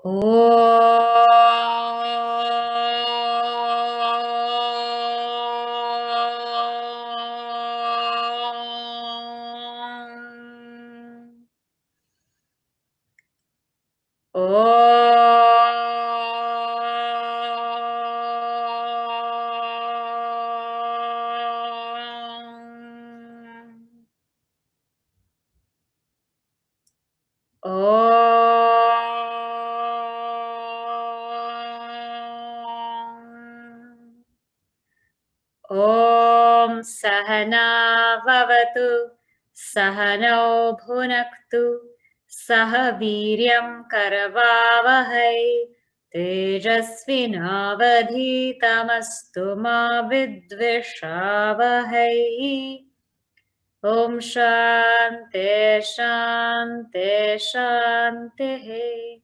Om Sahana Vavatu Sahanau Bhunaktu Saha Viryam Karavavahai Tejasvinavadhitamastu ma vidvishavahai. Om Shante Shante Shante.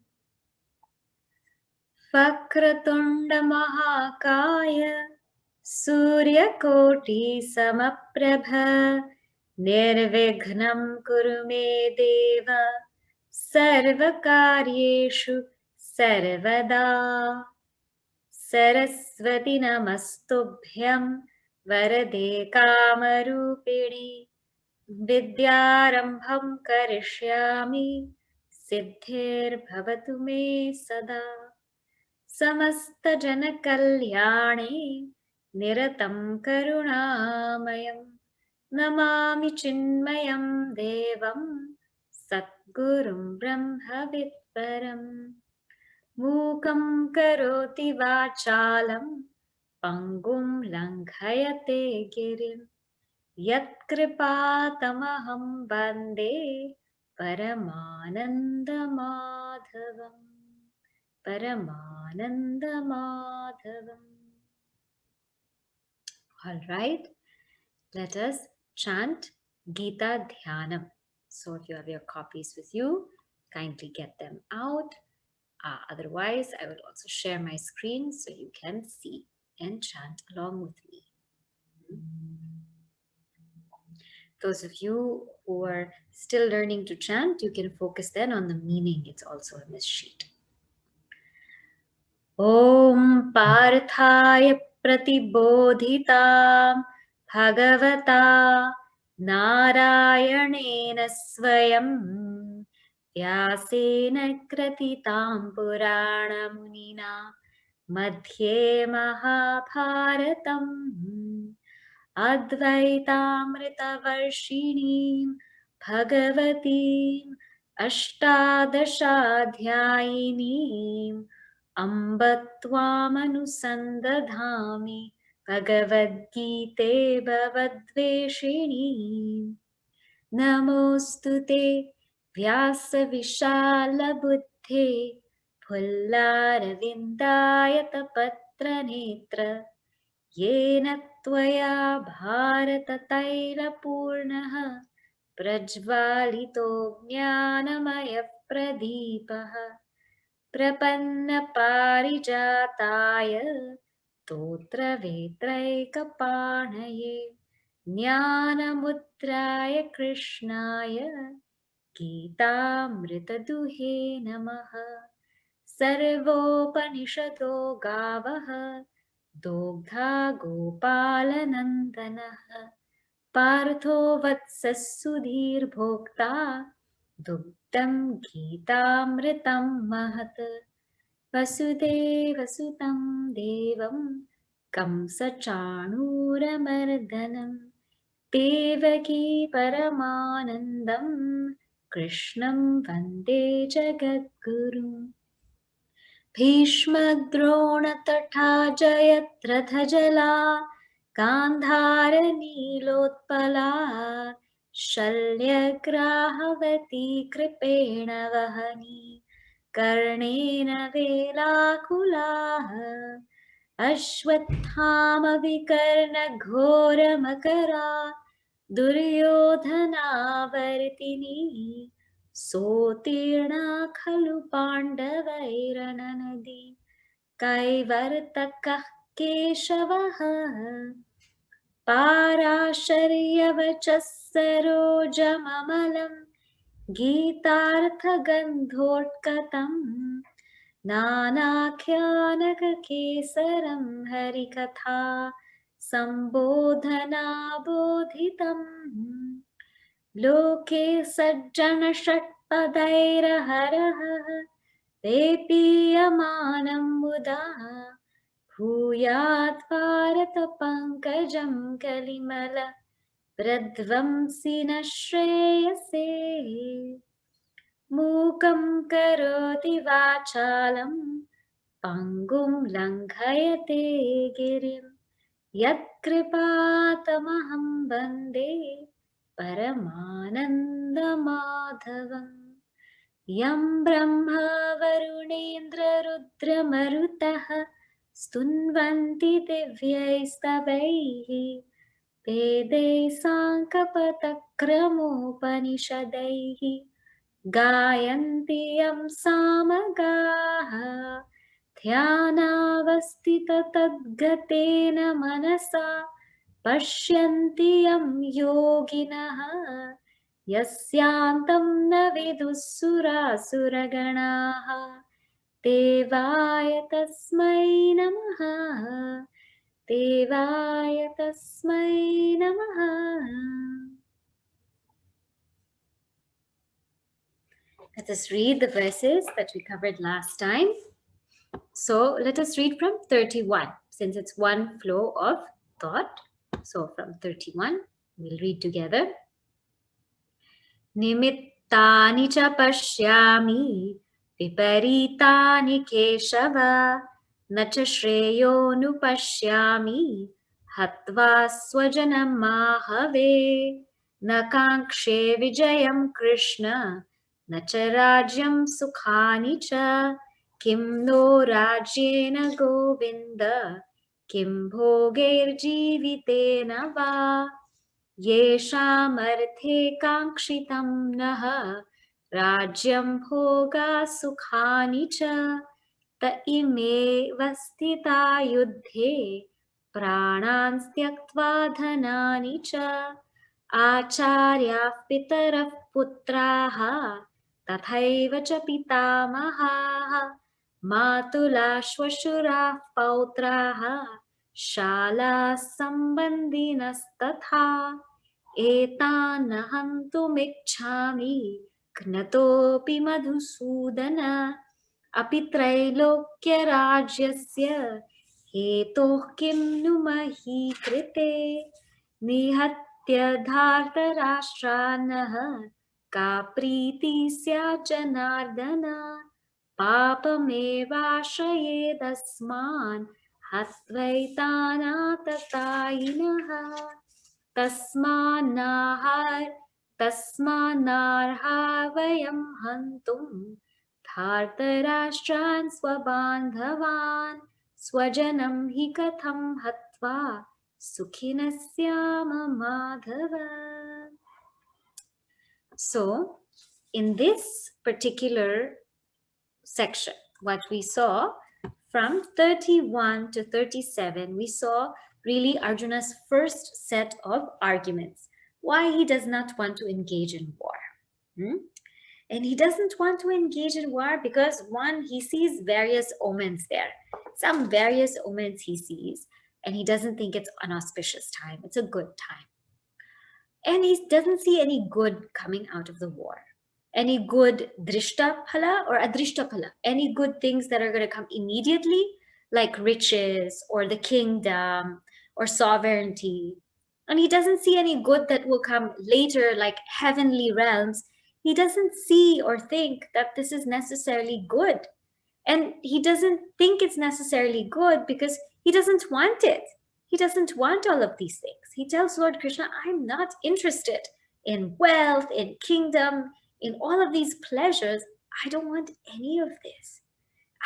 Vakratunda Mahakaya Suryakoti Samaprabha Nirvignam Kurume Deva Sarvakaryeshu Sarvada. Saraswati Namastubhyam Varade Kamarupini Vidyarambham Karishyami Siddhir Bhavatu Me Sada. Samasta Jana Kalyane Niratam Karunamayam Namami Chinmayam Devam Satgurum Brahma Vidparam Mukam Karoti Vachalam Pangum Langhayate Girim Yat Kripatamaham Bande Paramananda Madhavam. Paramananda Madhavam. All right, let us chant Gita Dhyanam. So if you have your copies with you, kindly get them out. Otherwise, I will also share my screen so you can see and chant along with me. Those of you who are still learning to chant, you can focus then on the meaning. It's also in this sheet. Om Parthaya Pratibodhita Bhagavata Narayanena Swayam Vyasena Kratitam Purana Munina Madhye Mahabharatam Advaitaamritavarshinim Bhagavatim Ashtadashadhyayinim Ambatvamanusandathami Bhagavad-gite bhavadveshinim Namostute Vyasa Vishala Buddhe Pullaravindayatapatra netra Yena Tvaya Bharata Taila Purnaha Prajvalito Jnanamaya Pradipaha Prapanna Parijataya Totra Vetraikapanaye Jnanamudraya Krishnaya Gitamritaduhe Namaha Sarvopanishado Gavaha Dogdha Gopalanandanaha Partho Vatsasudhir Bhokta Dugdam Gitamritam Mahat Vasudeva Sutam Devam Kamsachanuramardanam Devaki Paramanandam Krishnam Vande Jagadguru Bhishma Drona Tatha Jayadratha Jala Gandhara Nilotpala Shalyagrahavati Kripena Vahani Karnena Velakulaha Ashwathama Vikarna Ghora Makara Duryodhana Vartini Sotirna Khalu Pandavairananadi Kaivartakah Keshavaha Parasharyavachasarojamamalam Gitartha Gandhotkatam नानाख्यानककेसरं हरिकथा sambodhana बोधितम् लोके सज्जनषट्पदैरहरः तेऽपीयमानं मुदा भूयात् भारतपङ्कजं कलिमल प्रध्वंसि न श्रेयसे मूकं करोति वाचालं पङ्गुं लङ्घयते गिरिं यत्कृपातमहं वन्दे परमानन्दमाधवम् यं ब्रह्मा वरुणेन्द्ररुद्रमरुतः स्तुन्वन्ति दिव्यैस्तवैः वेदैः साङ्कपदक्रमोपनिषदैः गायन्ति यं सामगाः ध्यानावस्थिततद्गतेन मनसा पश्यन्ति यं योगिनः यस्यान्तं न विदुः सुरासुरगणाः देवाय तस्मै नमः देवाय तस्मै नमः. Let us read the verses that we covered last time. So let us read from 31, since it's one flow of thought. So from 31, we'll read together. Nimittani cha pashyami viparitani keshava na cha shreyo nupashyami hatva swajanam mahave na kankshe vijayam krishna na cha rajyam sukhani cha kim no rajyena govinda kim bhogair jivitena va येषामर्थे काङ्क्षितं नः राज्यं भोगा सुखानि च त इमेव स्थिता युद्धे प्राणान् त्यक्त्वा धनानि च आचार्याः पितरः पुत्राः तथैव च पितामहाः मातुलाः श्वशुराः पौत्राः शालाः सम्बन्धिनस्तथा एतान् हन्तुमिच्छामि घ्नतोऽपि मधुसूदन अपि त्रैलोक्यराज्यस्य हेतोः किं नु मही कृते निहत्य धार्तराष्ट्रान्नः का प्रीतिः स्यात् जनार्दन पापमेवाश्रयेदस्मान् हत्वैतानाततायिनः तस्मान्नार्हा वयं हन्तुं धार्तराष्ट्रान् स्वबान्धवान् स्वजनं हि कथं हत्वा सुखिनः स्याम Madhav. So in this particular section, what we saw from 31 to 37, we saw really Arjuna's first set of arguments, why he does not want to engage in war. And he doesn't want to engage in war because, one, he sees various omens there. Some various omens he sees, and he doesn't think it's an auspicious time. It's a good time. And he doesn't see any good coming out of the war. Any good drishta phala or adrishta phala. Any good things that are going to come immediately, like riches or the kingdom or sovereignty. And he doesn't see any good that will come later, like heavenly realms. He doesn't see or think that this is necessarily good. And he doesn't think it's necessarily good because he doesn't want it. He doesn't want all of these things. He tells Lord Krishna, I'm not interested in wealth, in kingdom, in all of these pleasures. I don't want any of this.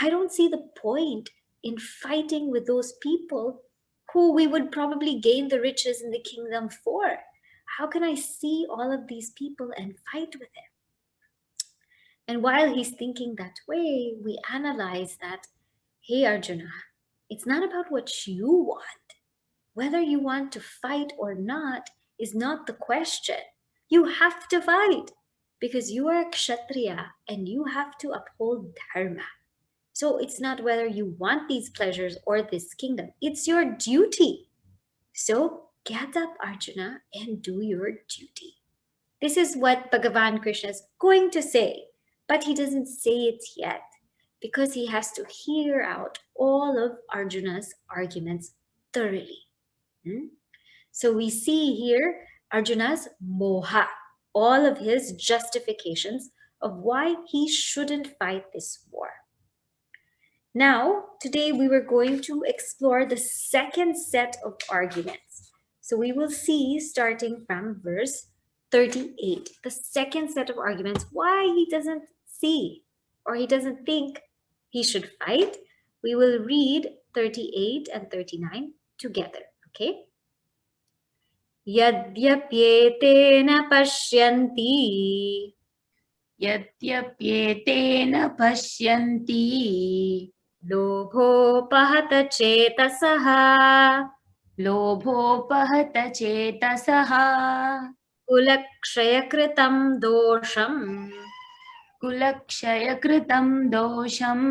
I don't see the point in fighting with those people who we would probably gain the riches in the kingdom for. How can I see all of these people and fight with them? And while he's thinking that way, we analyze that, hey Arjuna, it's not about what you want. Whether you want to fight or not is not the question. You have to fight because you are a kshatriya and you have to uphold dharma. So it's not whether you want these pleasures or this kingdom. It's your duty. So get up, Arjuna, and do your duty. This is what Bhagavan Krishna is going to say, but he doesn't say it yet because he has to hear out all of Arjuna's arguments thoroughly. So we see here Arjuna's moha, all of his justifications of why he shouldn't fight this war. Now, today we were going to explore the second set of arguments. So we will see starting from verse 38, the second set of arguments, why he doesn't see or he doesn't think he should fight. We will read 38 and 39 together, okay? Yadyapyeteन pashyanti यद्यप्येतेन पश्यन्ति लोभोपहत चेतसः लोभोपहत चेतसः कुलक्षयकृतं दोषम् कुलक्षयकृतं दोषम्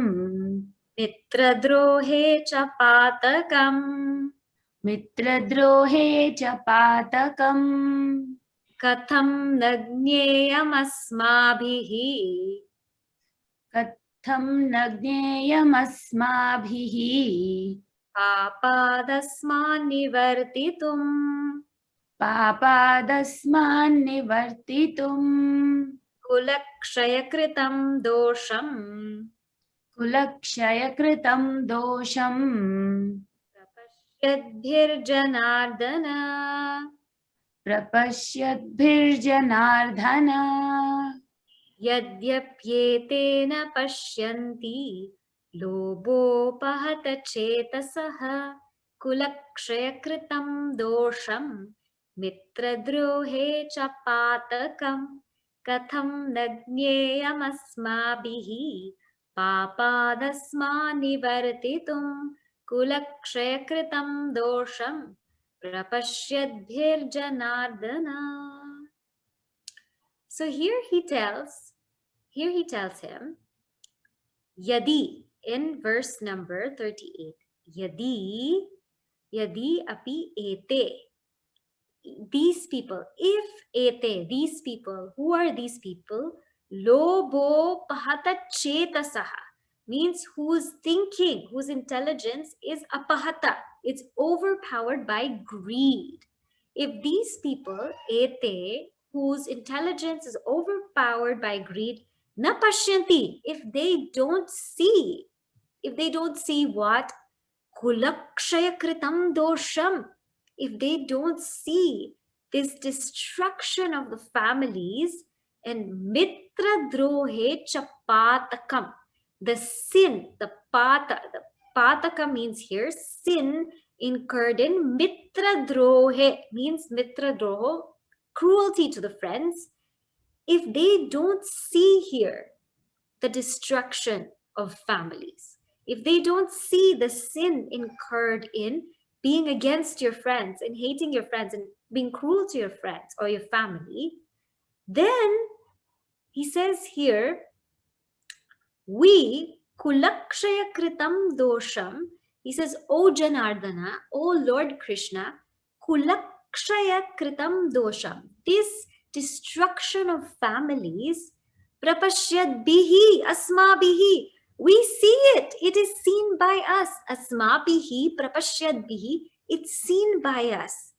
मित्रद्रोहे च पातकम् मित्रद्रोहे च पातकम् कथं न ज्ञेयमस्माभिः कथं न ज्ञेयमस्माभिः पापादस्मान्निवर्तितुम् पापादस्मान्निवर्तितुम् कुलक्षयकृतं दोषम् कुलक्षयकृतं दोषम् प्रपश्यद्भिर्जनार्दन प्रपश्यद्भिर्जनार्दन यद्यप्येतेन पश्यन्ति लोभोपहत चेतसः कुलक्षयकृतं दोषं मित्रद्रोहे च पातकम् कथं न ज्ञेयमस्माभिः पापादस्मान्निवर्तितुं कुलक्षयकृतं दोषं प्रपश्यद्भिर्जनार्दन. So here he tells him, Yadi, in verse number 38, Yadi api ete, these people, if ete, these people, who are these people? Lobo pahata chetasaha, means whose thinking, whose intelligence is apahata, it's overpowered by greed. If these people, ete, whose intelligence is overpowered by greed, na pashyanti, if they don't see what? Kulakshaya kritam dosham, if they don't see this destruction of the families, and mitra drohe chapatakam, the sin, the pataka means here sin incurred in mitra drohe, means mitra droho, cruelty to the friends. If they don't see here the destruction of families, if they don't see the sin incurred in being against your friends and hating your friends and being cruel to your friends or your family, then he says here, we kulakshaya kritam dosham, he says, O Janardana, O Lord Krishna, kulakshaya kritam dosham, this destruction of families, prapashyad bihi asmabihi, we see it, it is seen by us. Asmabihi prapashyad bihi, it's seen by us.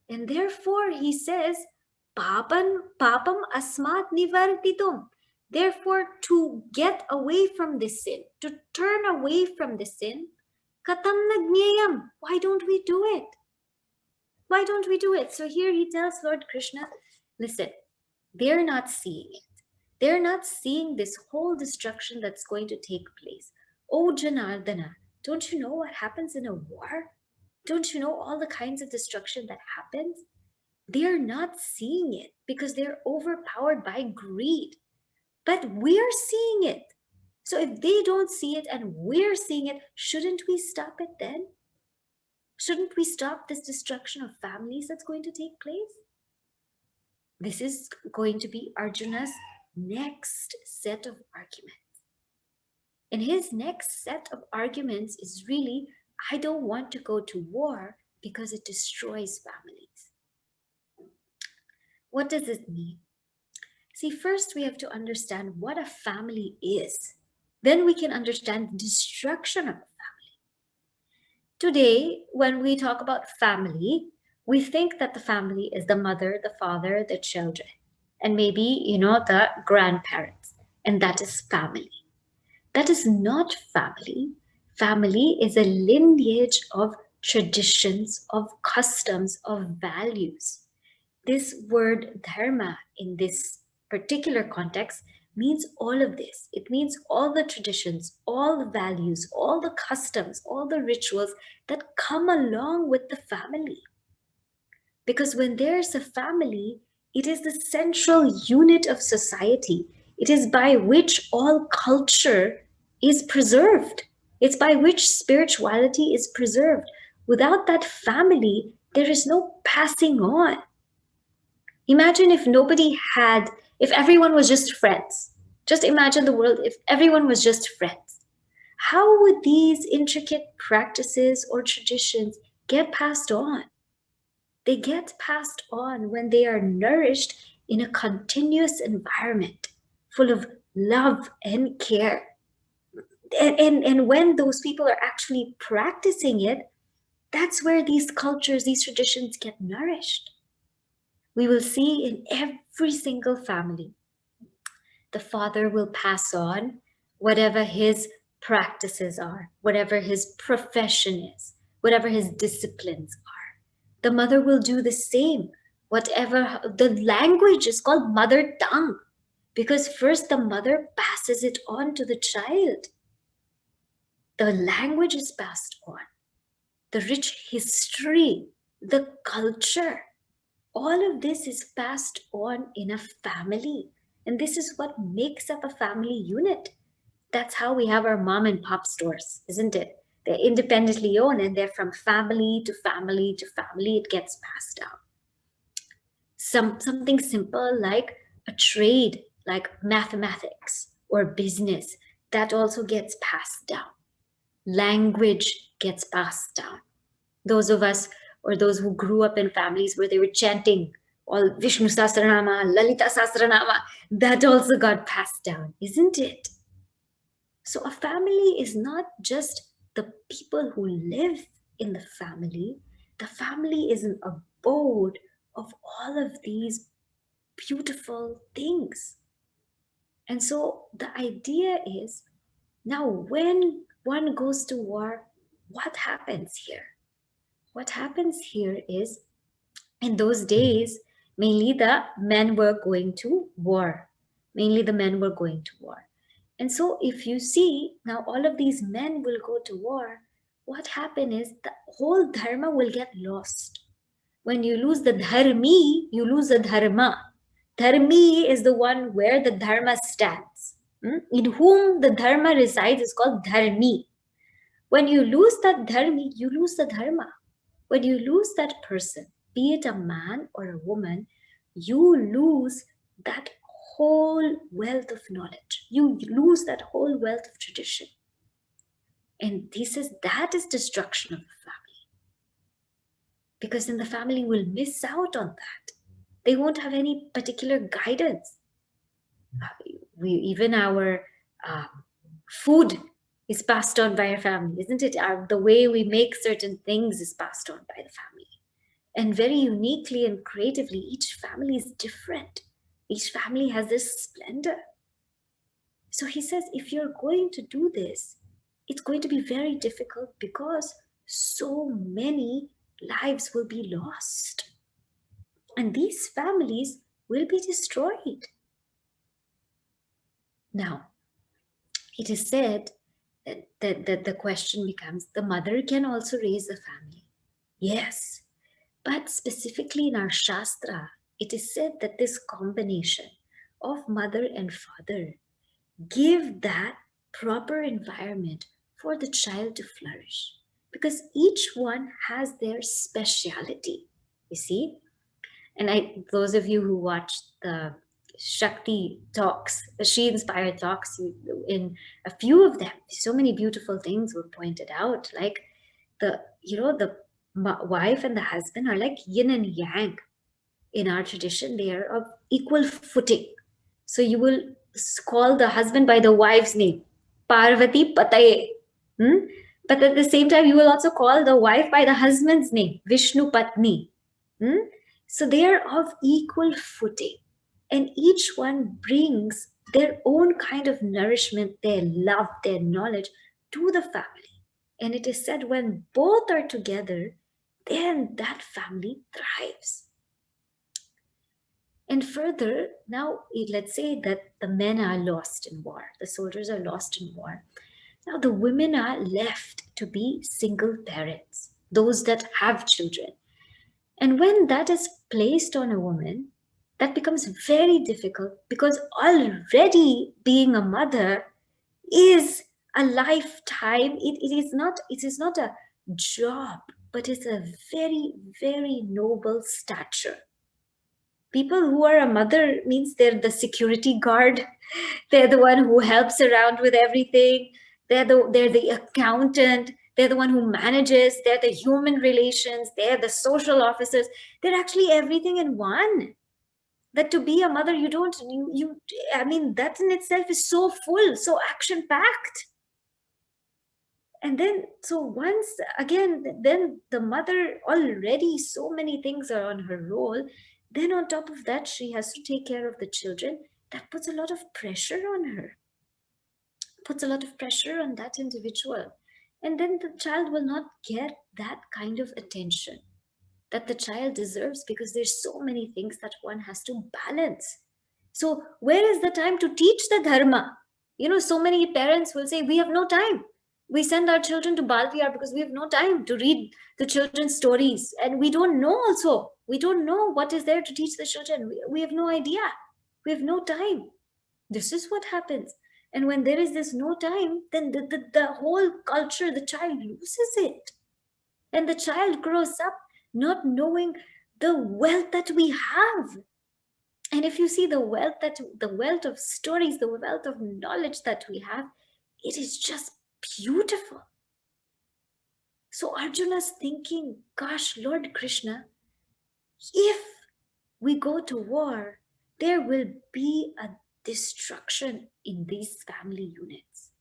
And therefore he says, papam asmat nivartitum, therefore to get away from this sin, to turn away from the sin, katam nagneyam, why don't we do it? Why don't we do it? So here he tells Lord Krishna, listen, they're not seeing it. They're not seeing this whole destruction that's going to take place. Oh Janardana, don't you know what happens in a war? Don't you know all the kinds of destruction that happens? They're not seeing it because they're overpowered by greed. But we're seeing it. So if they don't see it and we're seeing it, shouldn't we stop it then? Shouldn't we stop this destruction of families that's going to take place? This is going to be Arjuna's next set of arguments. And his next set of arguments is really, I don't want to go to war because it destroys families. What does it mean? See, first we have to understand what a family is. Then we can understand the destruction of a family. Today, when we talk about family, we think that the family is the mother, the father, the children, and maybe, the grandparents. And that is family. That is not family. Family is a lineage of traditions, of customs, of values. This word dharma in this particular context means all of this. It means all the traditions, all the values, all the customs, all the rituals that come along with the family. Because when there's a family, it is the central unit of society. It is by which all culture is preserved. It's by which spirituality is preserved. Without that family, there is no passing on. Imagine if everyone was just friends. Just imagine the world if everyone was just friends. How would these intricate practices or traditions get passed on? They get passed on when they are nourished in a continuous environment full of love and care. And when those people are actually practicing it, that's where these cultures, these traditions get nourished. We will see in every single family, the father will pass on whatever his practices are, whatever his profession is, whatever his disciplines are. The mother will do the same. Whatever the language is called mother tongue, because first the mother passes it on to the child. The language is passed on. The rich history, the culture, all of this is passed on in a family. And this is what makes up a family unit. That's how we have our mom and pop stores, isn't it? They're independently owned and they're from family to family to family. It gets passed down. Something simple like a trade, like mathematics or business, that also gets passed down. Language gets passed down. Those of us or those who grew up in families where they were chanting all Vishnu Sahasranama, Lalita Sahasranama, that also got passed down, isn't it? So a family is not just the people who live in the family. The family is an abode of all of these beautiful things. And so the idea is, now when one goes to war, what happens here? What happens here is, in those days, mainly the men were going to war. Mainly the men were going to war. And so if you see, now all of these men will go to war, what happened is the whole dharma will get lost. When you lose the dharmi, you lose the dharma. Dharmi is the one where the dharma stands. In whom the dharma resides is called dharmi. When you lose that dharmi, you lose the dharma. When you lose that person, be it a man or a woman, you lose that whole wealth of knowledge. You lose that whole wealth of tradition. And that is destruction of the family. Because then the family will miss out on that. They won't have any particular guidance. Even our food is passed on by our family, isn't it? The way we make certain things is passed on by the family. And very uniquely and creatively, each family is different. Each family has this splendor. So he says, if you're going to do this, it's going to be very difficult because so many lives will be lost. And these families will be destroyed. Now, it is said that the question becomes, the mother can also raise a family. Yes, but specifically in our Shastra, it is said that this combination of mother and father give that proper environment for the child to flourish, because each one has their speciality, you see. And those of you who watched the Shakti talks, the She inspired talks, in a few of them, so many beautiful things were pointed out, like the wife and the husband are like yin and yang. In our tradition, they are of equal footing. So you will call the husband by the wife's name, Parvati Pataye. But at the same time, you will also call the wife by the husband's name, Vishnu Patni. So they are of equal footing. And each one brings their own kind of nourishment, their love, their knowledge to the family. And it is said when both are together, then that family thrives. And further, now let's say that the men are lost in war, the soldiers are lost in war. Now the women are left to be single parents, those that have children. And when that is placed on a woman, that becomes very difficult, because already being a mother is a lifetime. It is not a job, but it's a very, very noble stature. People who are a mother means they're the security guard. They're the one who helps around with everything. They're the accountant. They're the one who manages. They're the human relations. They're the social officers. They're actually everything in one. That to be a mother, I mean, that in itself is so full, so action-packed. And then, so once again, then the mother, already so many things are on her roll. Then on top of that, she has to take care of the children. That puts a lot of pressure on her, puts a lot of pressure on that individual. And then the child will not get that kind of attention that the child deserves, because there's so many things that one has to balance. So where is the time to teach the dharma? So many parents will say, we have no time. We send our children to Bal Vihar because we have no time to read the children's stories. And we don't know also. We don't know what is there to teach the children. We have no idea. We have no time. This is what happens. And when there is this no time, then the whole culture, the child loses it. And the child grows up not knowing the wealth that we have. And if you see the wealth of stories, the wealth of knowledge that we have, it is just beautiful. So Arjuna's thinking, gosh, Lord Krishna, if we go to war, there will be a destruction in these family units.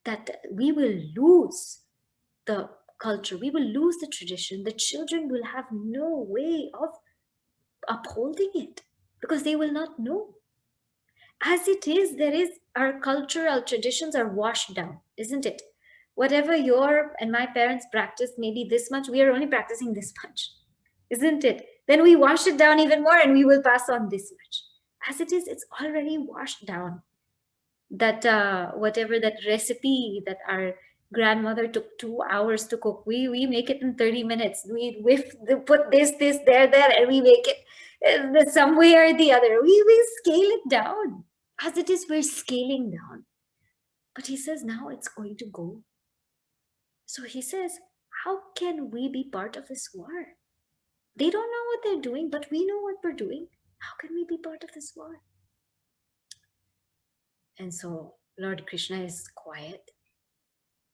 That we will lose the culture, we will lose the tradition. The children will have no way of upholding it because they will not know. As it is, our cultural traditions are washed down, isn't it? Whatever your and my parents practice, maybe this much, we are only practicing this much, isn't it? Then we wash it down even more and we will pass on this much. As it is, it's already washed down. That whatever that recipe that our grandmother took 2 hours to cook, we make it in 30 minutes. We put this there, and we make it some way or the other. We scale it down. As it is, we're scaling down. But he says now it's going to go. So he says, how can we be part of this war? They don't know what they're doing, but we know what we're doing. How can we be part of this war? And so Lord Krishna is quiet.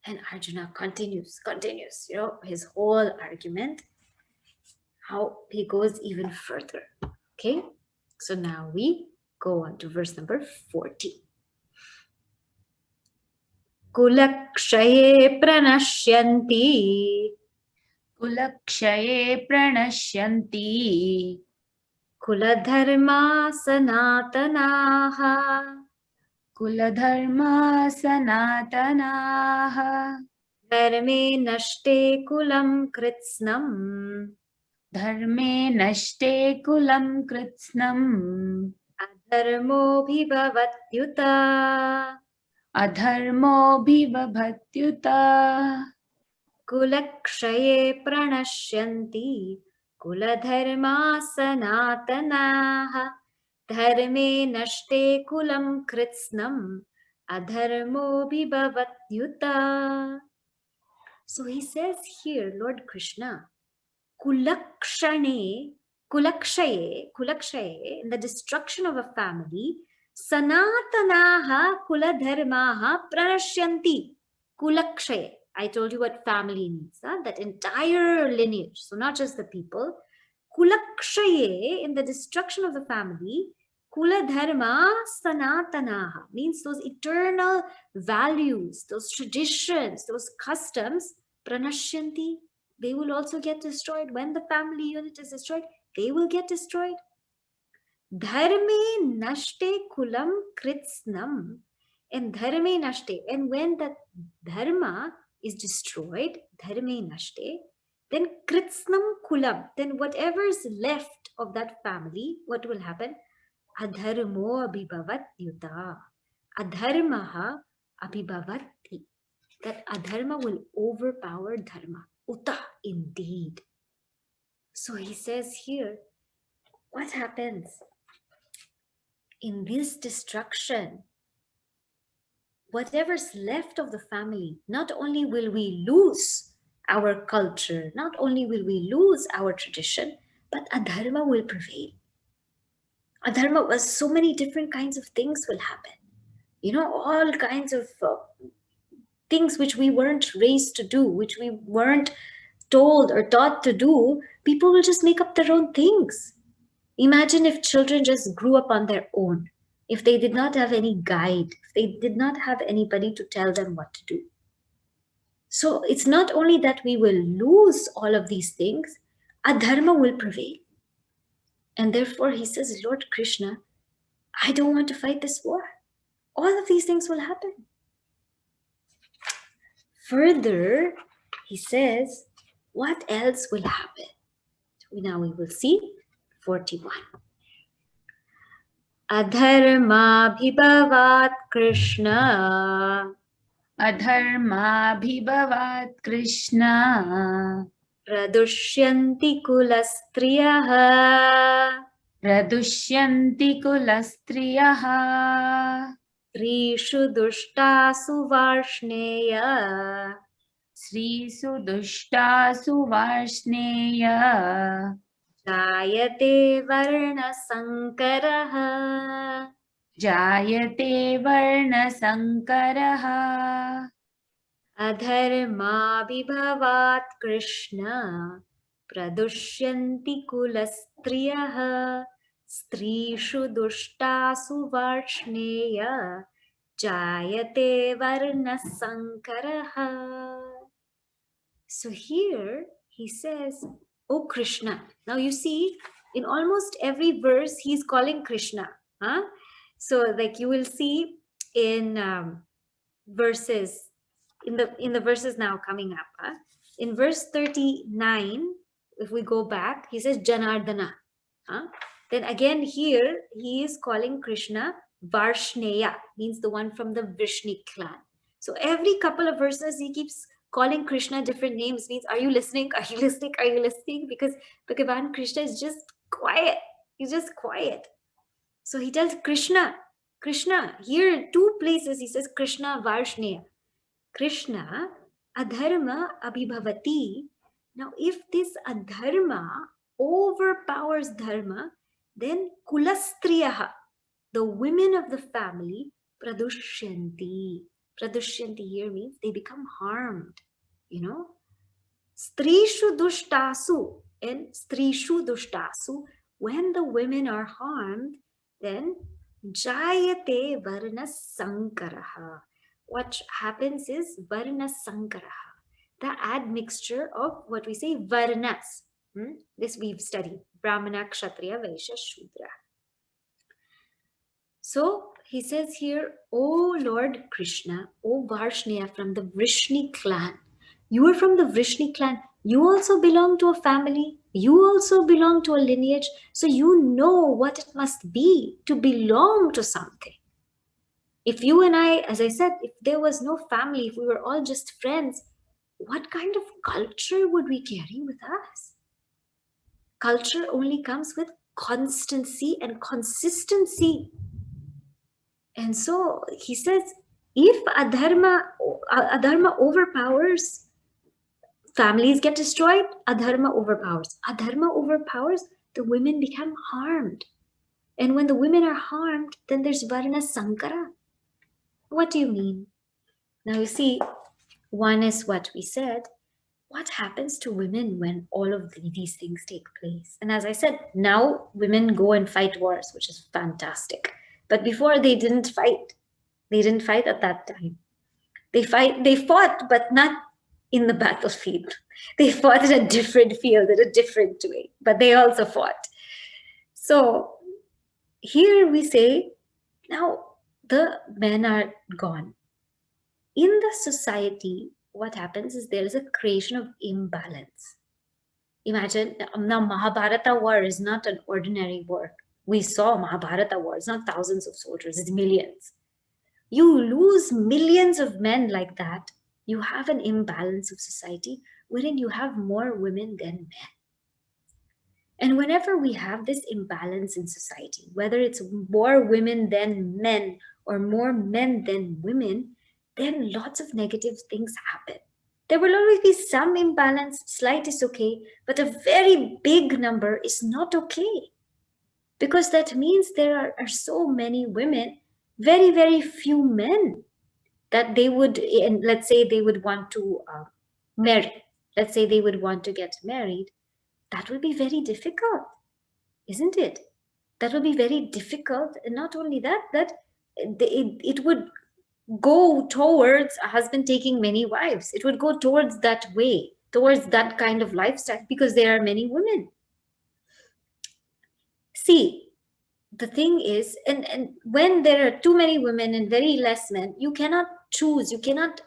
And Arjuna continues, his whole argument, how he goes even further. Okay, so now we go on to verse number 40. Kulakshaye pranashyanti. Kulakshaye pranashyanti. Kuladharma sanatanaha. Kuladharma sanatanaha. Dharme nashte kulam kritsnam. Dharme nashte kulam kritsnam. Adharmo bhivavatyuta. Adharmo bhivabhatyuta. Kulakshaye pranashyanti. Kuladharma sanatanaha. Dharme nashte kulam kritsnam. Adharmo bhivavatyuta. So he says here, Lord Krishna, kulakshane, kulakshaye, in the destruction of a family, sanatanaha kuladharmaha pranashyanti. Kulakshaye. I told you what family means, that entire lineage. So not just the people. Kulakshaye, in the destruction of the family, kuladharma sanatanaha, means those eternal values, those traditions, those customs, pranashyanti, they will also get destroyed. When the family unit is destroyed, they will get destroyed. Dharme nashte kulam kritsnam. And dharme nashte, and when that dharma is destroyed, dharme nashte, then kritsnam kulam, then whatever is left of that family, what will happen? Adharmo abhibavat yuta. Adharmaha abhibhavati. That adharma will overpower dharma. Uta, indeed. So he says here, what happens in this destruction? Whatever's left of the family, not only will we lose our culture, not only will we lose our tradition, but adharma will prevail. Adharma was so many different kinds of things will happen. All kinds of things which we weren't raised to do, which we weren't told or taught to do, people will just make up their own things. Imagine if children just grew up on their own, if they did not have any guide, if they did not have anybody to tell them what to do. So it's not only that we will lose all of these things, adharma will prevail. And therefore he says, Lord Krishna, I don't want to fight this war. All of these things will happen. Further, he says, what else will happen? Now we will see 41. Adharma bhibavat Krishna. Adharma bhibavat Krishna. Pradushyanti kulastriyaha. Pradushyanti kulastriyaha. Srishu dushtasu varshneya. Srisu dushtasu varshneya. Jayate varna sankaraha. Jayate varna sankaraha. Adharma bhibavat Krishna. Pradushyanti kulastriyaha. Strishu dushtasu varshneya. Jayate varna sankaraha. So here he says, Oh Krishna. Now you see, in almost every verse, he's calling Krishna. So like you will see in verses, in the verses now coming up. In verse 39, if we go back, he says Janardana. Then again here, he is calling Krishna Varshneya, means the one from the Vrishni clan. So every couple of verses, he keeps calling Krishna different names, means are you listening? Are you listening? Are you listening? Because Bhagavan Krishna is just quiet. He's just quiet. So he tells Krishna, here 2 places he says Krishna Varshneya. Krishna, adharma abhibhavati. Now if this adharma overpowers dharma, then kulastriyaha, the women of the family, pradushyanti. Pradushyanti here means they become harmed. Strishu dushtasu, and strishu dushtasu, when the women are harmed, then jayate varna sankaraha. What happens is varna sankaraha, the admixture of what we say varnas. This we've studied, Brahmana, Kshatriya, Vaishya, Shudra. So he says here, O Lord Krishna, O Varshneya from the Vrishni clan. You are from the Vrishni clan. You also belong to a family. You also belong to a lineage. So you know what it must be to belong to something. If you and I, as I said, if there was no family, if we were all just friends, what kind of culture would we carry with us? Culture only comes with constancy and consistency. And so he says, if adharma overpowers, families get destroyed, adharma overpowers. Adharma overpowers, the women become harmed. And when the women are harmed, then there's Varna Sankara. What do you mean? Now you see, one is what we said. What happens to women when all of these things take place? And as I said, now women go and fight wars, which is fantastic. But before they didn't fight. They didn't fight at that time. They fought, but not in the battlefield. They fought in a different field, in a different way, but they also fought. So here we say, now the men are gone. In the society, what happens is there is a creation of imbalance. Imagine, now Mahabharata war is not an ordinary war. We saw Mahabharata war, it's not thousands of soldiers, it's millions. You lose millions of men like that, you have an imbalance of society wherein you have more women than men. And whenever we have this imbalance in society, whether it's more women than men or more men than women, then lots of negative things happen. There will always be some imbalance, slight is okay, but a very big number is not okay. Because that means there are so many women, very, very few men that they would, and let's say they would want to marry. Let's say they would want to get married. That will be very difficult, isn't it? That will be very difficult. And not only that, it would go towards a husband taking many wives. It would go towards that way, towards that kind of lifestyle, because there are many women. See, the thing is, and when there are too many women and very less men, you cannot choose, you cannot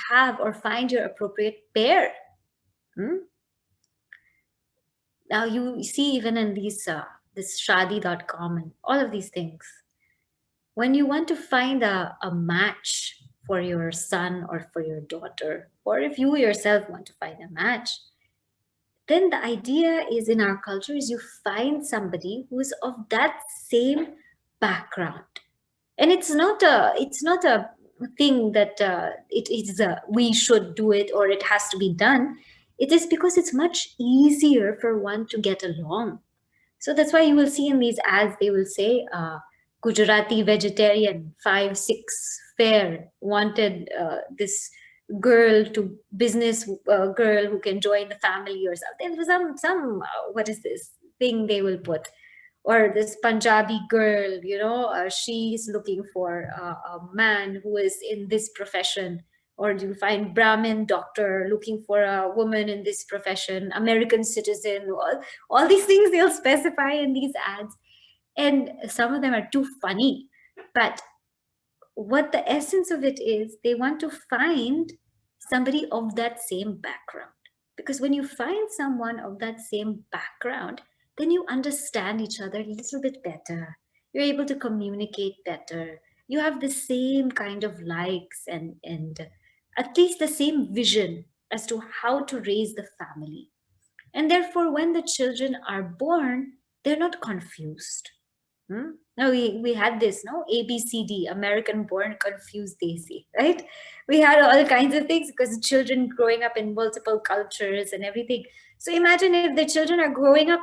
have or find your appropriate pair. Now you see, even in these this shadi.com and all of these things, when you want to find a match for your son or for your daughter, or if you yourself want to find a match, then the idea is, in our culture, is you find somebody who is of that same background. And it's not a thing that it is we should do it or it has to be done. It is because it's much easier for one to get along. So that's why you will see in these ads, they will say, Gujarati vegetarian, 5-6 fair, wanted this girl to business girl who can join the family or something. Some what is this thing they will put? Or this Punjabi girl, she's looking for a man who is in this profession. Or do you find Brahmin doctor looking for a woman in this profession, American citizen, all these things they'll specify in these ads. And some of them are too funny. But what the essence of it is, they want to find somebody of that same background. Because when you find someone of that same background, then you understand each other a little bit better. You're able to communicate better. You have the same kind of likes and at least the same vision as to how to raise the family. And therefore, when the children are born, they're not confused. Now we had this, ABCD, American born confused Desi, right? We had all kinds of things because children growing up in multiple cultures and everything. So imagine if the children are growing up,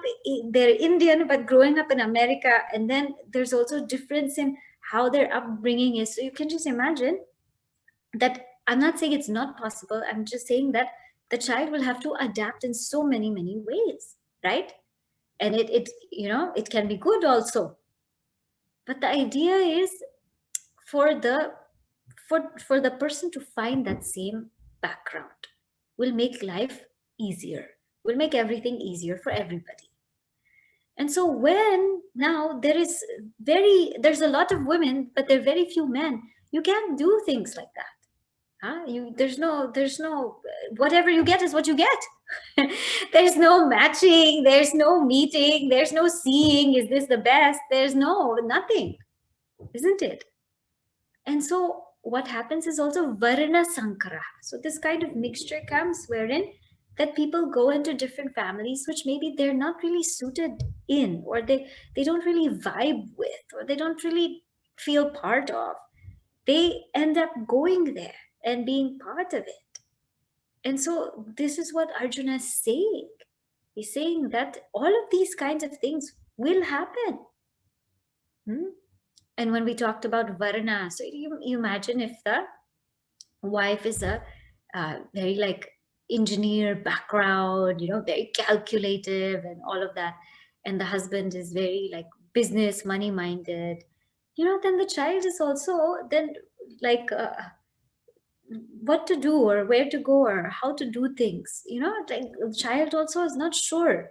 they're Indian, but growing up in America, and then there's also difference in how their upbringing is. So you can just imagine that. I'm not saying it's not possible. I'm just saying that the child will have to adapt in so many, many ways, right? And it can be good also. But the idea is for the person to find that same background will make life easier, will make everything easier for everybody. And so when now there's a lot of women, but there are very few men, you can't do things like that. There's no whatever you get is what you get. There's no matching, there's no meeting, there's no seeing, is this the best? There's nothing, isn't it? And so what happens is also Varna Sankara. So this kind of mixture comes wherein that people go into different families which maybe they're not really suited in, or they don't really vibe with, or they don't really feel part of. They end up going there and being part of it. And so this is what Arjuna is saying. He's saying that all of these kinds of things will happen. And when we talked about varna, so you imagine if the wife is a very like engineer background, very calculative and all of that, and the husband is very like business money minded, then the child is also then like what to do or where to go or how to do things, like the child also is not sure.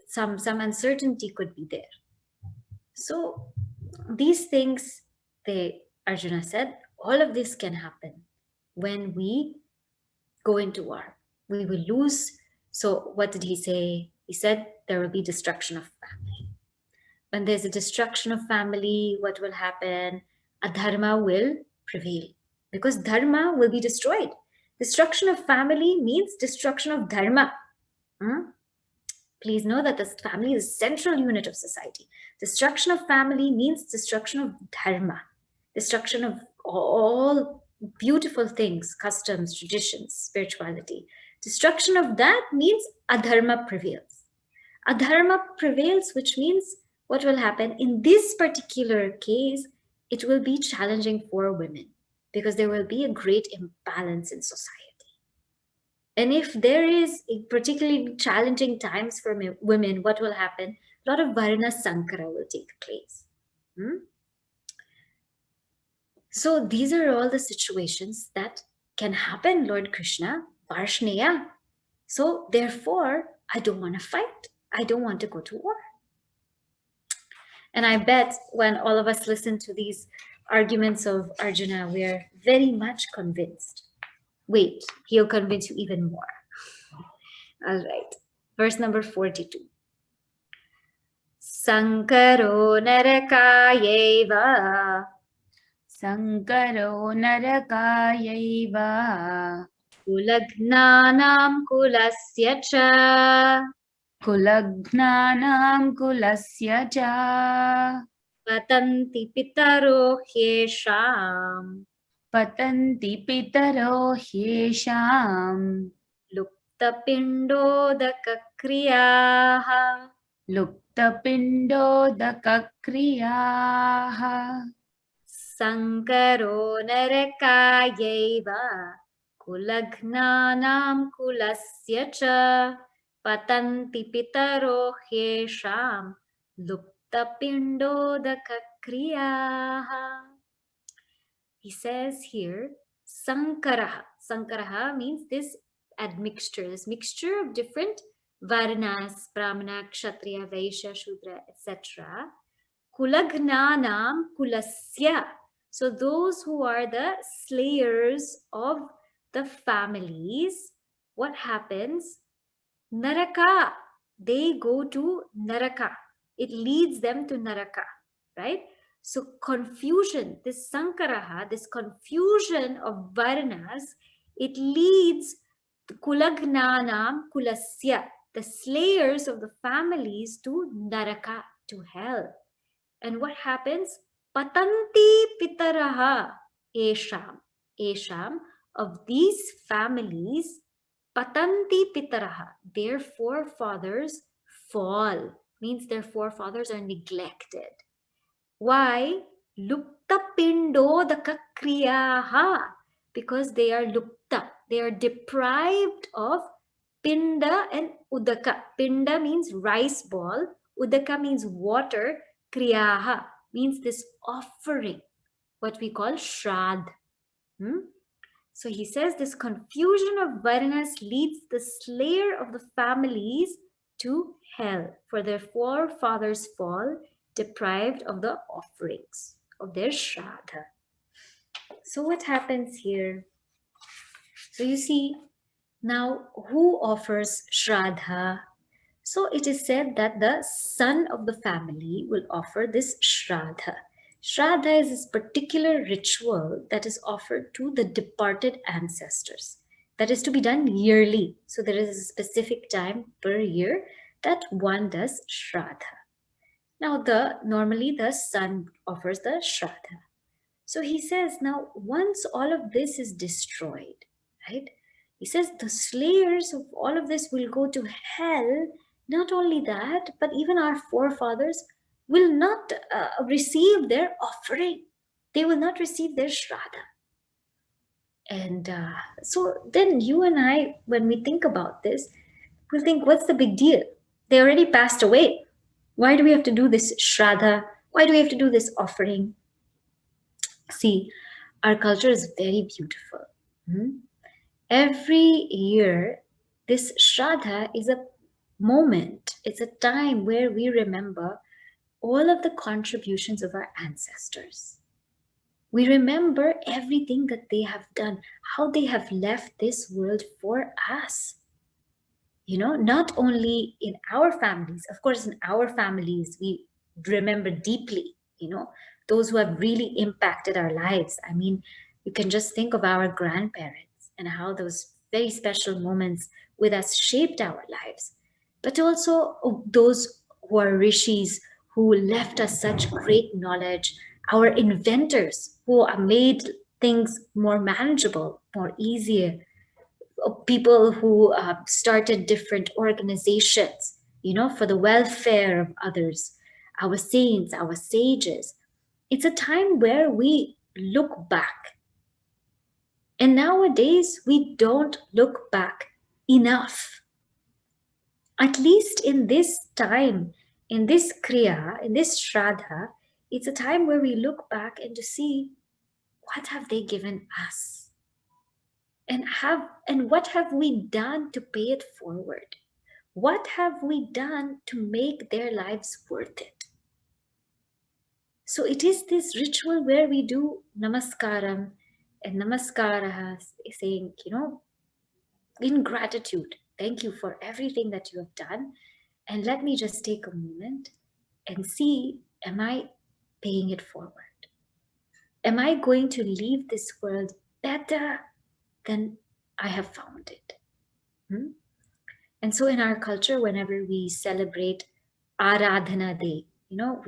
Some uncertainty could be there. So these things, Arjuna said, all of this can happen when we go into war. We will lose. So what did he say? He said there will be destruction of family. When there's a destruction of family, what will happen? Adharma will prevail because dharma will be destroyed. Destruction of family means destruction of dharma. Please know that the family is a central unit of society. Destruction of family means destruction of dharma, destruction of all beautiful things, customs, traditions, spirituality. Destruction of that means adharma prevails. Adharma prevails, which means what will happen in this particular case, it will be challenging for women because there will be a great imbalance in society. And if there is a particularly challenging times for women, what will happen? A lot of Varna Sankara will take place. So these are all the situations that can happen, Lord Krishna, Varshneya. So therefore, I don't want to fight. I don't want to go to war. And I bet when all of us listen to these arguments of Arjuna, we are very much convinced. Wait, he'll convince you even more. All right. Verse number 42. Sankaro narakayeva. Sankaro narakayaiva. Kulagnanam kulasya cha. Kulagnanam kulasya cha. Patanti pitaro hyesham. Patanti pitaro hyesham. Luktapindodakakriyaha. Luktapindodakakriyaha. Sankaro narakayaiva. Kulagnanam kulasya cha. Patanti pitaro hyesham. Luktapindodakakriyaha. He says here, Sankaraha. Sankaraha means this admixture, this mixture of different varnas, brahmana, kshatriya, vaishya, shudra, etc. Kulagnanam kulasya. So those who are the slayers of the families, what happens? Naraka. They go to Naraka. It leads them to Naraka, right? So confusion, this Sankaraha, this confusion of Varnas, it leads Kulagnanam Kulasya, the slayers of the families, to Naraka, to hell. And what happens? Patanti Pitaraha Esham. Esham, of these families, Patanti Pitaraha, their forefathers fall. Means their forefathers are neglected. Why? Lupta pindodaka kriyaha. Because they are lupta. They are deprived of pinda and udaka. Pinda means rice ball. Udaka means water. Kriyaha means this offering. What we call shrad. So he says this confusion of varnas leads the slayer of the families to hell, for their forefathers fall deprived of the offerings of their shraddha. So what happens here? So you see, now who offers shraddha? So it is said that the son of the family will offer this shraddha. Shraddha is this particular ritual that is offered to the departed ancestors. That is to be done yearly. So there is a specific time per year that one does shraddha. Now normally the son offers the shraddha. So he says, now once all of this is destroyed, right? He says the slayers of all of this will go to hell. Not only that, but even our forefathers will not receive their offering. They will not receive their shraddha. And so then you and I, when we think about this, we'll think, what's the big deal? They already passed away. Why do we have to do this shraddha? Why do we have to do this offering? See, our culture is very beautiful. Every year, this shraddha is a moment, it's a time where we remember all of the contributions of our ancestors. We remember everything that they have done, how they have left this world for us. Not only in our families, of course, in our families, we remember deeply, those who have really impacted our lives. I mean, you can just think of our grandparents and how those very special moments with us shaped our lives. But also those who are rishis, who left us such great knowledge, our inventors who have made things more manageable, more easier, people who started different organizations, for the welfare of others, our saints, our sages. It's a time where we look back. And nowadays, we don't look back enough. At least in this time, in this kriya, in this shraddha, it's a time where we look back and to see what have they given us, and what have we done to pay it forward? What have we done to make their lives worth it? So it is this ritual where we do namaskaram and namaskaraha, saying, in gratitude, thank you for everything that you have done. And let me just take a moment and see, am I paying it forward? Am I going to leave this world better than I have found it? And so in our culture, whenever we celebrate Aradhana Day,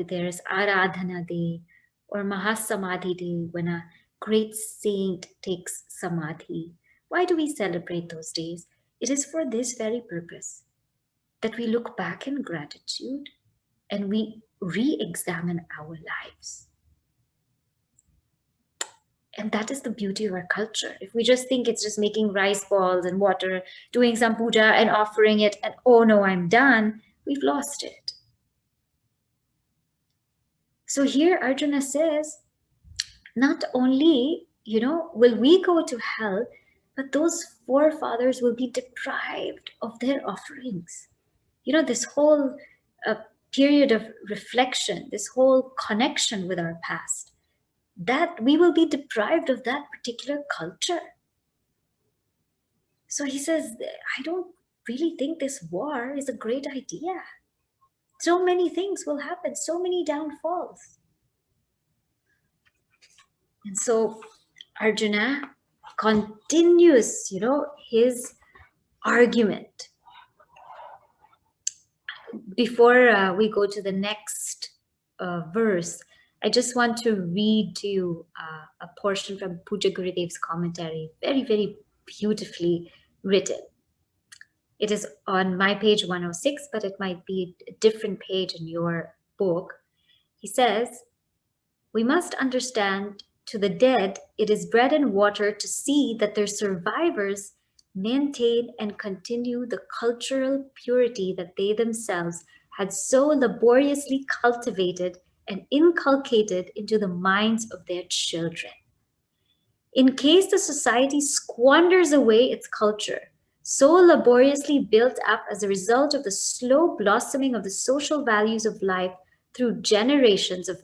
there's Aradhana Day or Mahasamadhi Day, when a great saint takes samadhi. Why do we celebrate those days? It is for this very purpose, that we look back in gratitude and we re-examine our lives. And that is the beauty of our culture. If we just think it's just making rice balls and water, doing some puja and offering it, and oh no, I'm done, we've lost it. So here Arjuna says, not only, will we go to hell, but those forefathers will be deprived of their offerings. This whole period of reflection, this whole connection with our past, that we will be deprived of that particular culture. So he says, I don't really think this war is a great idea. So many things will happen, so many downfalls. And so Arjuna continues, his argument. Before we go to the next verse, I just want to read to you a portion from Pujya Gurudev's commentary, very, very beautifully written. It is on my page 106, but it might be a different page in your book. He says, we must understand, to the dead, it is bread and water to see that their survivors maintain and continue the cultural purity that they themselves had so laboriously cultivated and inculcated into the minds of their children. In case the society squanders away its culture, so laboriously built up as a result of the slow blossoming of the social values of life through generations of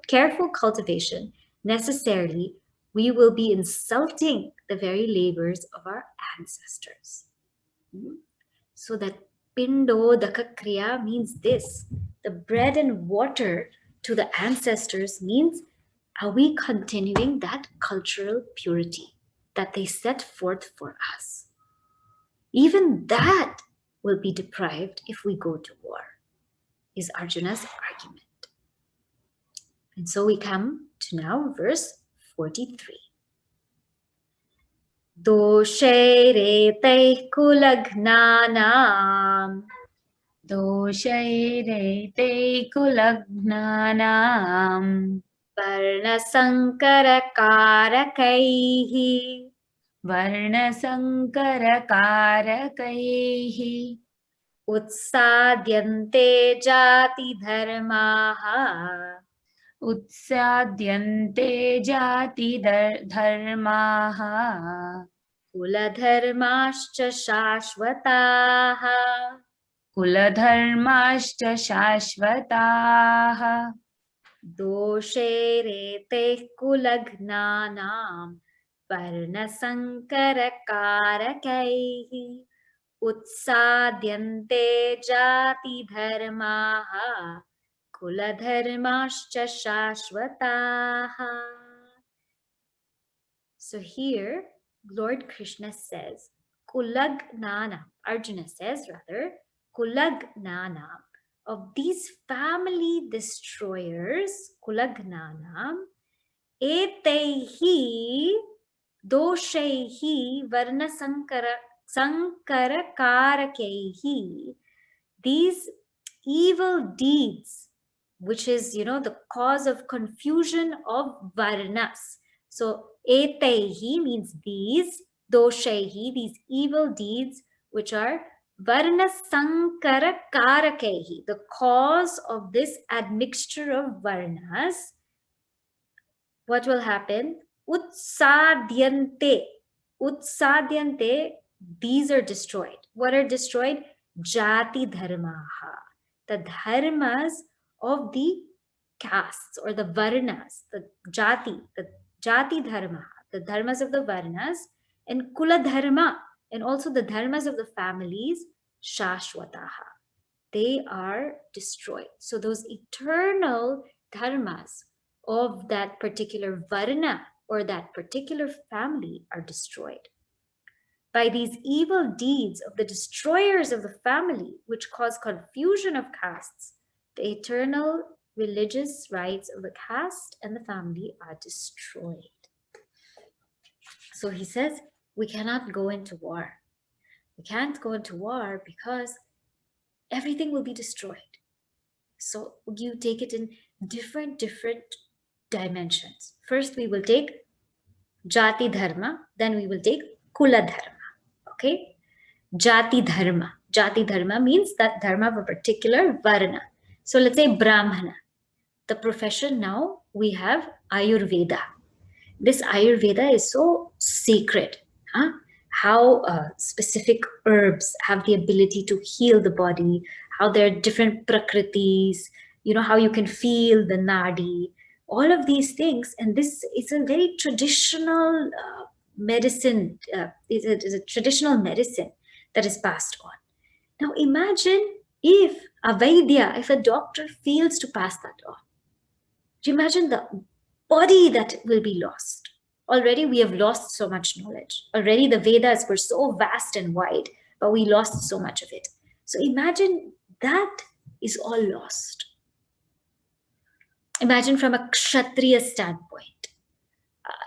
careful cultivation, necessarily we will be insulting the very labors of our ancestors. So that Pindodaka Kriya means this. The bread and water to the ancestors means, are we continuing that cultural purity that they set forth for us? Even that will be deprived if we go to war, is Arjuna's argument. And so we come to now verse 43. Doshaireteh kulagnanam दोषैरेते कुलघ्नानाम् varnasankarakaihi वर्णसङ्करकारकैः utsadyante jati dharmaha उत्साद्यन्ते जातिधर्माः kuladharmascha shashvataha कुलधर्माश्च शाश्वताः doshaireteh kulagnanam varnasankarakaihi utsadyante jati dharmaha kuladharmascha shashvataha. So here Lord Krishna says kulagnana, Arjuna says rather, kulagnana, of these family destroyers, kulagnana, etaihi doshaihi varna sankara karakaihi, these evil deeds, which is, the cause of confusion of varnas. So etaihi means these, doshaihi, these evil deeds, which are varna sankara karakaihi, the cause of this admixture of varnas. What will happen? Utsadyante. Utsadyante, these are destroyed. What are destroyed? Jati dharmaha. The dharmas of the castes or the varnas, the jati dharmaha, the dharmas of the varnas, and kula dharma, and also the dharmas of the families, shashwataha. They are destroyed. So those eternal dharmas of that particular varna or that particular family are destroyed by these evil deeds of the destroyers of the family, which cause confusion of castes. The eternal religious rights of the caste and the family are destroyed. So he says, we cannot go into war. We can't go into war because everything will be destroyed. So you take it in different dimensions. First, we will take jati dharma, then we will take kula dharma. Okay? Jati dharma. Jati dharma means that dharma of a particular varna. So let's say Brahmana. The profession now, we have Ayurveda. This Ayurveda is so sacred. Huh? How specific herbs have the ability to heal the body, how there are different prakritis, how you can feel the nadi, all of these things. And this is a very traditional medicine, is a traditional medicine that is passed on. Now imagine if a Vaidya, if a doctor fails to pass that on. Do you imagine the body that will be lost? Already we have lost so much knowledge. Already the Vedas were so vast and wide, but we lost so much of it. So imagine that is all lost. Imagine from a Kshatriya standpoint.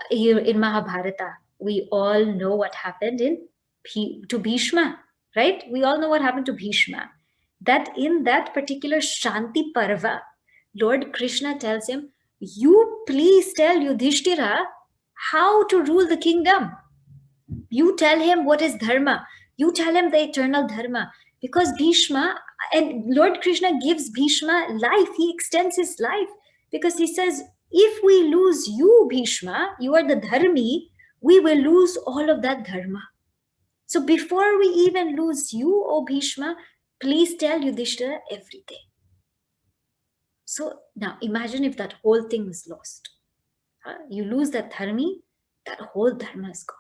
Here in Mahabharata, we all know what happened to Bhishma, right? We all know what happened to Bhishma. That in that particular Shanti Parva, Lord Krishna tells him, you please tell Yudhishthira how to rule the kingdom. You tell him what is dharma. You tell him the eternal dharma. Because Bhishma, and Lord Krishna gives Bhishma life. He extends his life. Because he says, if we lose you, Bhishma, you are the dharmi, we will lose all of that dharma. So before we even lose you, O Bhishma, please tell Yudhishthira everything. So now imagine if that whole thing was lost. You lose that dharmi, that whole dharma is gone.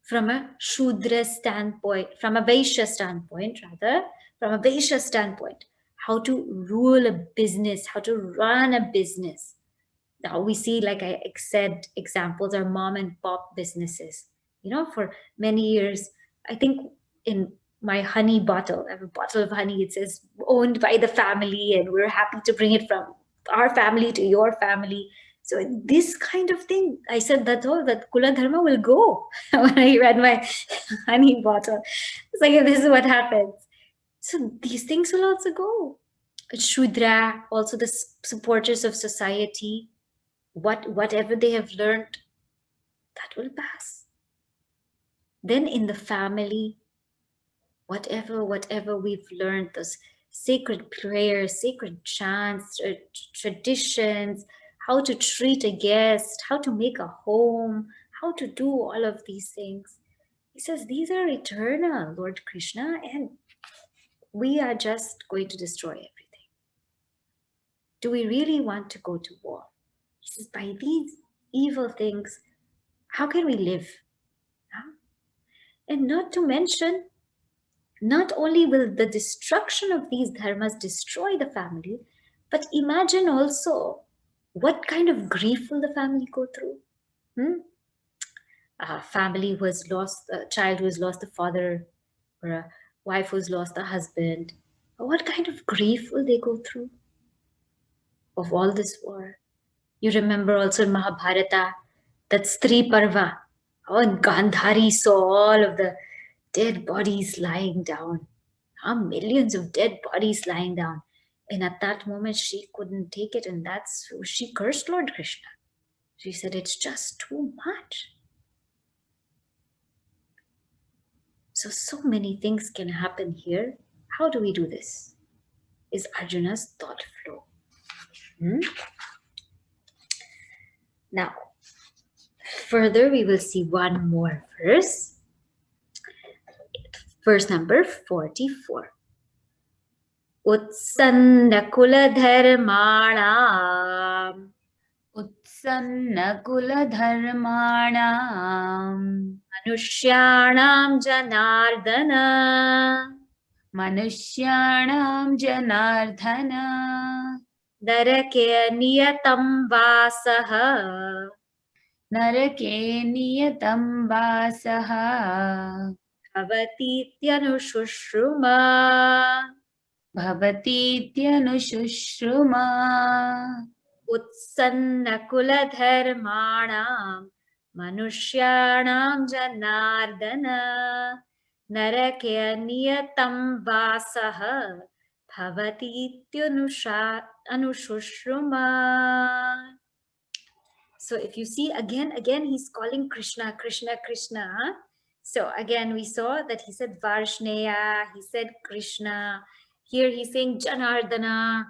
From a Shudra standpoint, from a Vaishya standpoint, how to rule a business, how to run a business. Now we see, like I said, examples are mom and pop businesses. For many years, I think in my honey bottle, I have a bottle of honey, it says owned by the family, and we're happy to bring it from our family to your family. So this kind of thing, I said that that Kula Dharma will go when I read my honey bottle. It's like, this is what happens. So these things will also go. Shudra, also the supporters of society, whatever they have learned, that will pass. Then in the family, whatever we've learned, those sacred prayers, sacred chants, traditions, how to treat a guest, how to make a home, how to do all of these things. He says these are eternal, Lord Krishna, and we are just going to destroy everything. Do we really want to go to war? He says, by these evil things, how can we live? Huh? And not to mention, not only will the destruction of these dharmas destroy the family, but imagine also what kind of grief will the family go through? A family who has lost a child, who has lost a father, or a wife who has lost a husband. What kind of grief will they go through of all this war? You remember also in Mahabharata, that Stri Parva, and Gandhari saw all of the dead bodies lying down. Millions of dead bodies lying down. And at that moment, she couldn't take it, and she cursed Lord Krishna. She said, it's just too much. So many things can happen here. How do we do this? Is Arjuna's thought flow. Now, further, we will see one more verse. Verse number 44. Utsanna kula dharmanam. Utsanna kula dharmanam. Manushyanam janardana. Manushyanam janardhana. Narake niyatam vasaha. Narake niyatam vasaha. Bhavatityanu Bhavatityanu Utsanna kula dharmanam manushyanam janardana narake niyatam vasaha bhavatityanu. So if you see again he's calling Krishna, Krishna, Krishna. So again we saw that he said Varshneya, he said Krishna. Here he's saying Janardana,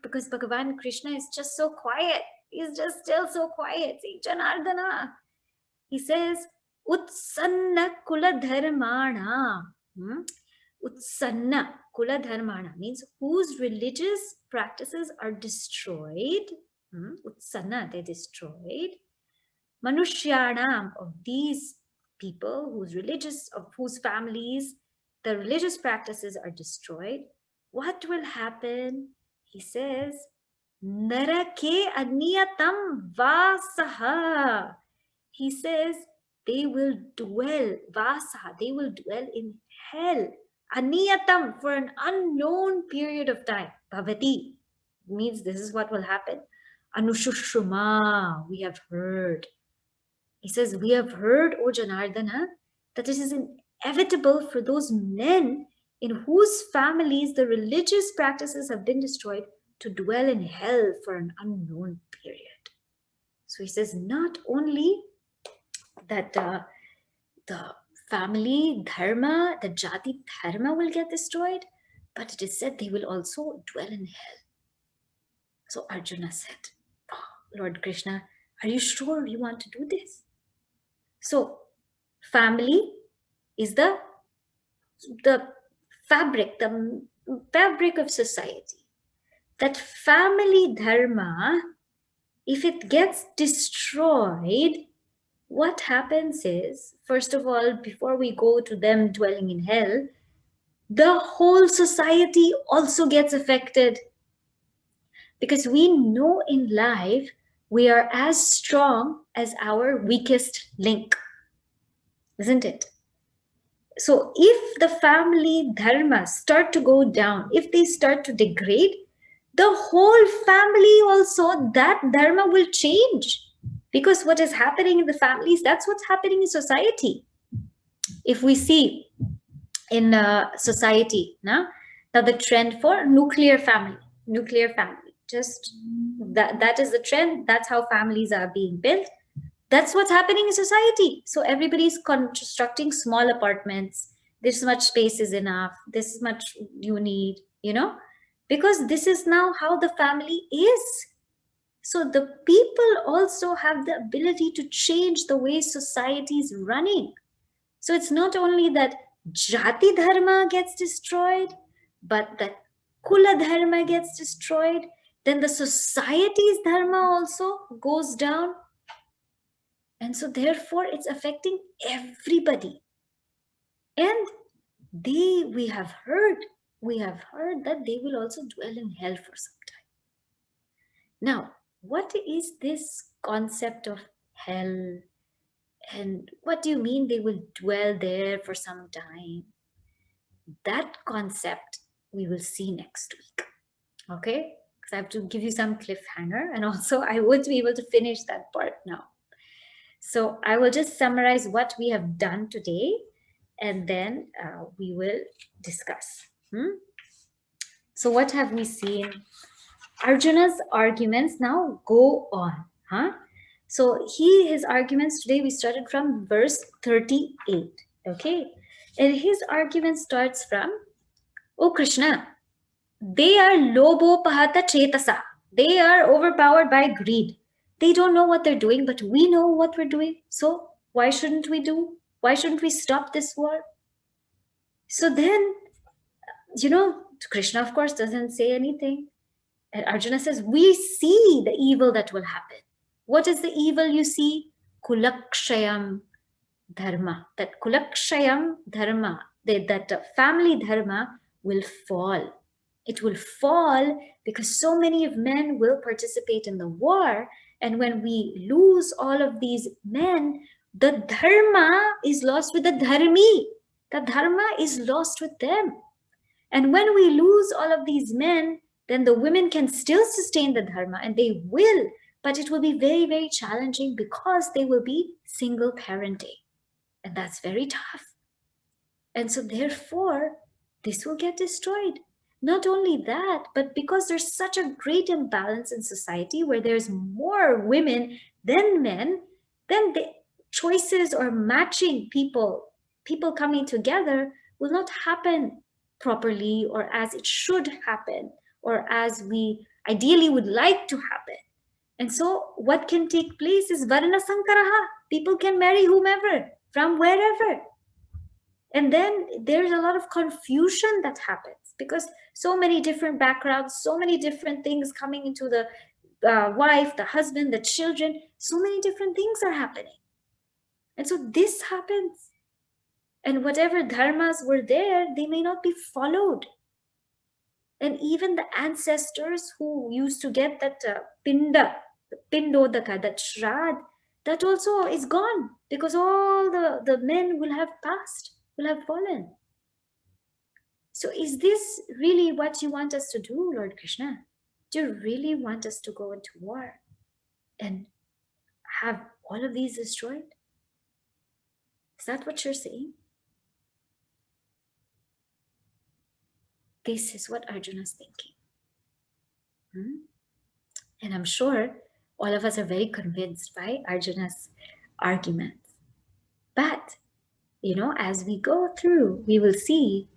because Bhagavan Krishna is just so quiet. He's just still so quiet, saying Janardana. He says Utsanna kula dharmana. Utsanna kula dharmana means whose religious practices are destroyed. Utsanna, they're destroyed. Manushyanam, of these people whose families, the religious practices are destroyed. What will happen? He says, Narake aniyatam vasaha. He says, they will dwell, vasaha, they will dwell in hell. Aniyatam, for an unknown period of time. Bhavati means this is what will happen. Anushushuma, we have heard. He says, we have heard, O Janardana, that it is inevitable for those men in whose families the religious practices have been destroyed to dwell in hell for an unknown period. So he says, not only that the family dharma, the jati dharma will get destroyed, but it is said they will also dwell in hell. So Arjuna said, Lord Krishna, are you sure you want to do this? So family is the fabric of society. That family dharma, if it gets destroyed, what happens is, first of all, before we go to them dwelling in hell, the whole society also gets affected. Because we know in life, we are as strong as our weakest link, isn't it? So if the family dharmas start to go down, if they start to degrade, the whole family also, that dharma will change. Because what is happening in the families, that's what's happening in society. If we see in society now the trend for nuclear family, just that is the trend. That's how families are being built. That's what's happening in society. So everybody's constructing small apartments. This much space is enough, this much you need, because this is now how the family is. So the people also have the ability to change the way society is running. So it's not only that jati dharma gets destroyed, but that kula dharma gets destroyed. Then the society's dharma also goes down. And so therefore it's affecting everybody. And we have heard that they will also dwell in hell for some time. Now, what is this concept of hell? And what do you mean they will dwell there for some time? That concept we will see next week. Okay? Because I have to give you some cliffhanger, and also I won't be able to finish that part now. So I will just summarize what we have done today, and then we will discuss. So what have we seen? Arjuna's arguments now go on. So his arguments today, we started from verse 38. Okay? And his argument starts from, "Oh Krishna, they are lobo pahata chetasa. They are overpowered by greed. They don't know what they're doing, but we know what we're doing. So why shouldn't we do? Why shouldn't we stop this war?" So then, Krishna, of course, doesn't say anything. And Arjuna says, we see the evil that will happen. What is the evil you see? Kulakshayam dharma. That kulakshayam dharma, that family dharma will fall. It will fall because so many of men will participate in the war. And when we lose all of these men, the dharma is lost with the dharmi. The dharma is lost with them. And when we lose all of these men, then the women can still sustain the dharma, and they will, but it will be very, very challenging because they will be single parenting. And that's very tough. And so therefore, this will get destroyed. Not only that, but because there's such a great imbalance in society where there's more women than men, then the choices or matching people coming together will not happen properly or as it should happen or as we ideally would like to happen. And so what can take place is varna sankaraha. People can marry whomever from wherever. And then there's a lot of confusion that happens because so many different backgrounds, so many different things coming into the wife, the husband, the children, so many different things are happening. And so this happens. And whatever dharmas were there, they may not be followed. And even the ancestors who used to get that pindodaka, that shrad, that also is gone because all the men will have passed, will have fallen. So is this really what you want us to do, Lord Krishna? Do you really want us to go into war and have all of these destroyed? Is that what you're saying? This is what Arjuna's thinking. And I'm sure all of us are very convinced by Arjuna's arguments. But, as we go through, we will see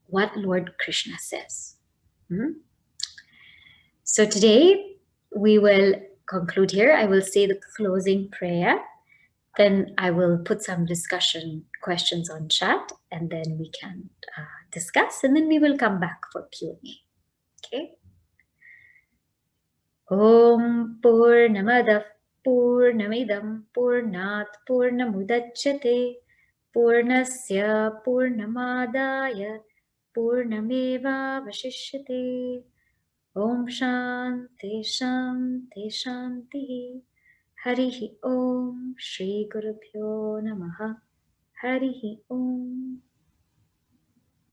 what Lord Krishna says. So today we will conclude here. I will say the closing prayer. Then I will put some discussion questions on chat, and then we can discuss, and then we will come back for Q&A. Okay. Om Purnamadah Purnamidam Purnat Purnamudachyate Purnasya Purnamadaya Purnameva Vashishyate. Om Shanti Shanti Shanti. Harihi Om Shri Gurubhyo Namaha. Harihi Om.